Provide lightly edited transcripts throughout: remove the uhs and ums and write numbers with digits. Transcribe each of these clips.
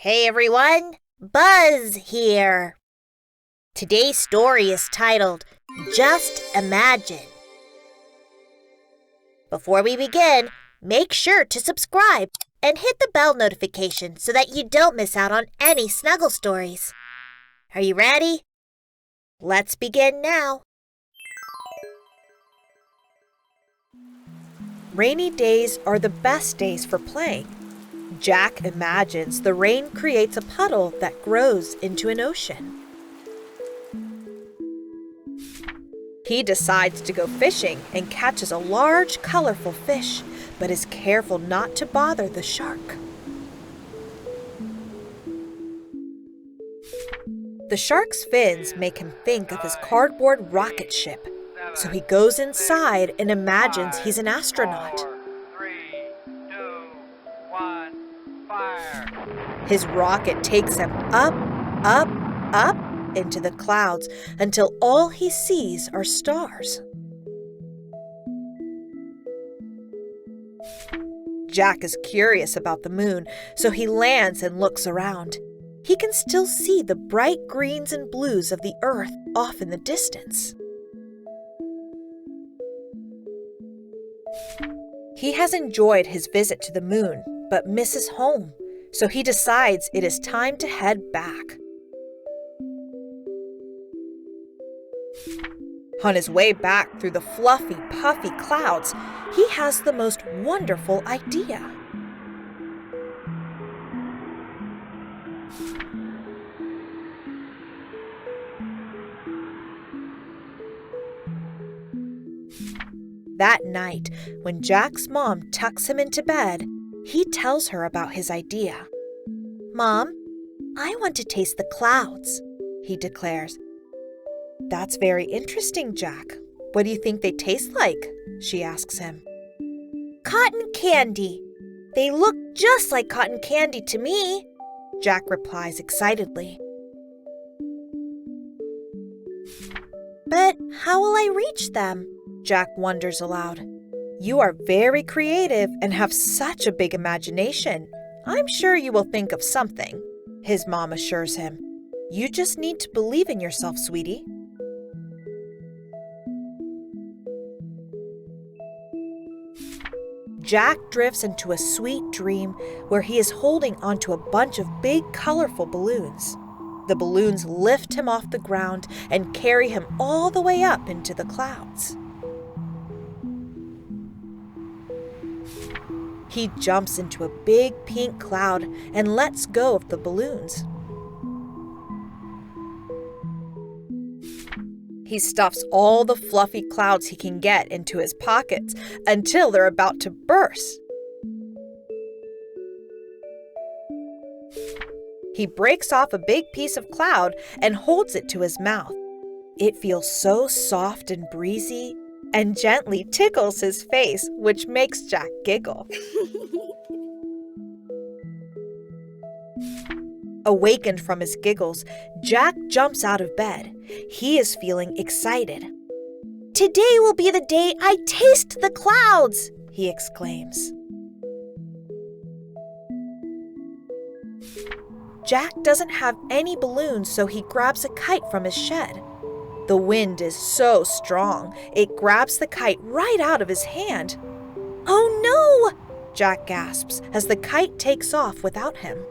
Hey everyone, Buzz here. Today's story is titled, Just Imagine. Before we begin, make sure to subscribe and hit the bell notification so that you don't miss out on any Snuggle stories. Are you ready? Let's begin now. Rainy days are the best days for playing. Jack imagines the rain creates a puddle that grows into an ocean. He decides to go fishing and catches a large, colorful fish, but is careful not to bother the shark. The shark's fins make him think of his cardboard rocket ship, so he goes inside and imagines he's an astronaut. 4, 3, 2, 1, fire! His rocket takes him up, up, up into the clouds until all he sees are stars. Jack is curious about the moon, so he lands and looks around. He can still see the bright greens and blues of the earth off in the distance. He has enjoyed his visit to the moon, but misses home, so he decides it is time to head back. On his way back through the fluffy, puffy clouds, he has the most wonderful idea. That night, when Jack's mom tucks him into bed, he tells her about his idea. "Mom, I want to taste the clouds," he declares. "That's very interesting, Jack. What do you think they taste like?" she asks him. Cotton candy. They look just like cotton candy to me, Jack replies excitedly. But how will I reach them? Jack wonders aloud. "You are very creative and have such a big imagination. I'm sure you will think of something," his mom assures him. "You just need to believe in yourself, sweetie." Jack drifts into a sweet dream where he is holding onto a bunch of big, colorful balloons. The balloons lift him off the ground and carry him all the way up into the clouds. He jumps into a big pink cloud and lets go of the balloons. He stuffs all the fluffy clouds he can get into his pockets until they're about to burst. He breaks off a big piece of cloud and holds it to his mouth. It feels so soft and breezy and gently tickles his face, which makes Jack giggle. Awakened from his giggles, Jack jumps out of bed. He is feeling excited. "Today will be the day I taste the clouds," he exclaims. Jack doesn't have any balloons, so he grabs a kite from his shed. The wind is so strong, it grabs the kite right out of his hand. "Oh no!" Jack gasps as the kite takes off without him.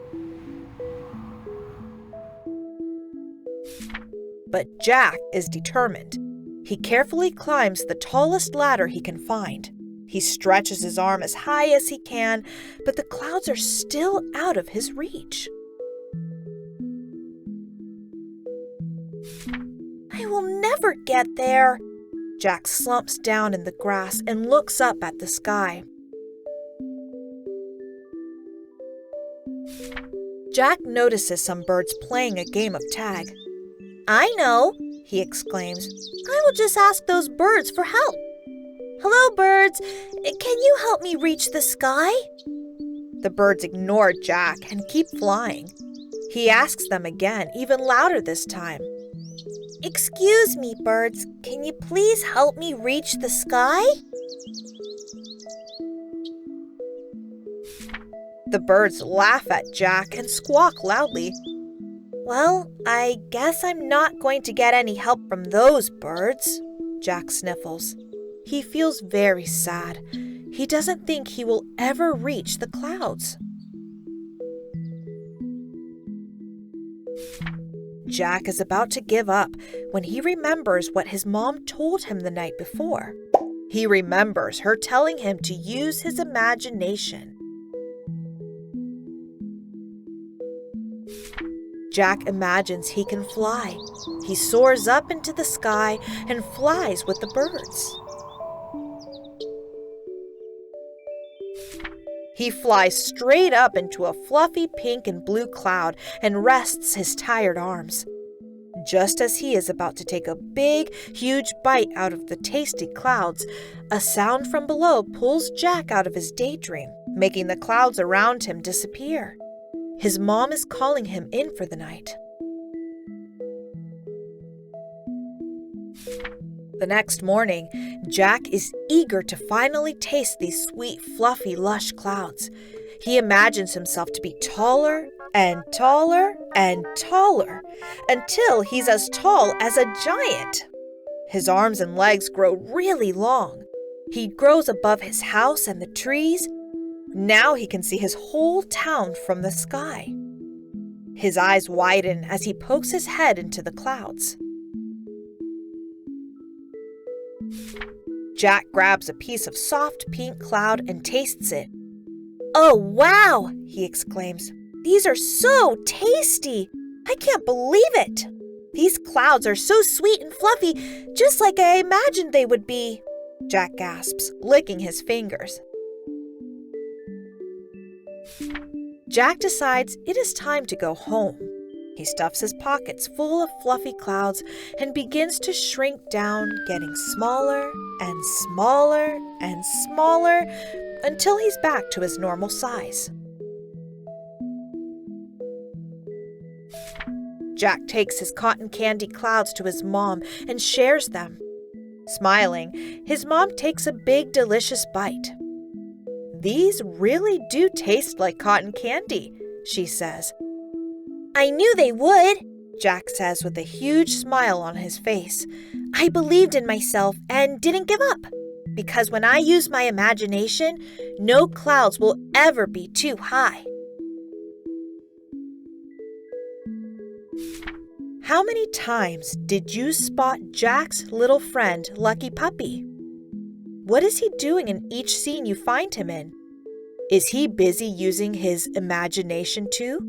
But Jack is determined. He carefully climbs the tallest ladder he can find. He stretches his arm as high as he can, but the clouds are still out of his reach. "I will never get there." Jack slumps down in the grass and looks up at the sky. Jack notices some birds playing a game of tag. "I know," he exclaims. "I will just ask those birds for help. Hello, birds. Can you help me reach the sky?" The birds ignore Jack and keep flying. He asks them again, even louder this time. "Excuse me, birds. Can you please help me reach the sky?" The birds laugh at Jack and squawk loudly. Well, I guess I'm not going to get any help from those birds, Jack sniffles. He feels very sad. He doesn't think he will ever reach the clouds. Jack is about to give up when he remembers what his mom told him the night before. He remembers her telling him to use his imagination. Jack imagines he can fly. He soars up into the sky and flies with the birds. He flies straight up into a fluffy pink and blue cloud and rests his tired arms. Just as he is about to take a big, huge bite out of the tasty clouds, a sound from below pulls Jack out of his daydream, making the clouds around him disappear. His mom is calling him in for the night. The next morning, Jack is eager to finally taste these sweet, fluffy, lush clouds. He imagines himself to be taller and taller and taller until he's as tall as a giant. His arms and legs grow really long. He grows above his house and the trees. Now he can see his whole town from the sky. His eyes widen as he pokes his head into the clouds. Jack grabs a piece of soft pink cloud and tastes it. "Oh, wow!" he exclaims. "These are so tasty! I can't believe it! These clouds are so sweet and fluffy, just like I imagined they would be," Jack gasps, licking his fingers. Jack decides it is time to go home. He stuffs his pockets full of fluffy clouds and begins to shrink down, getting smaller and smaller and smaller until he's back to his normal size. Jack takes his cotton candy clouds to his mom and shares them. Smiling, his mom takes a big, delicious bite. "These really do taste like cotton candy," she says. "I knew they would," Jack says with a huge smile on his face. "I believed in myself and didn't give up. Because when I use my imagination, no clouds will ever be too high." How many times did you spot Jack's little friend, Lucky Puppy? What is he doing in each scene you find him in? Is he busy using his imagination too?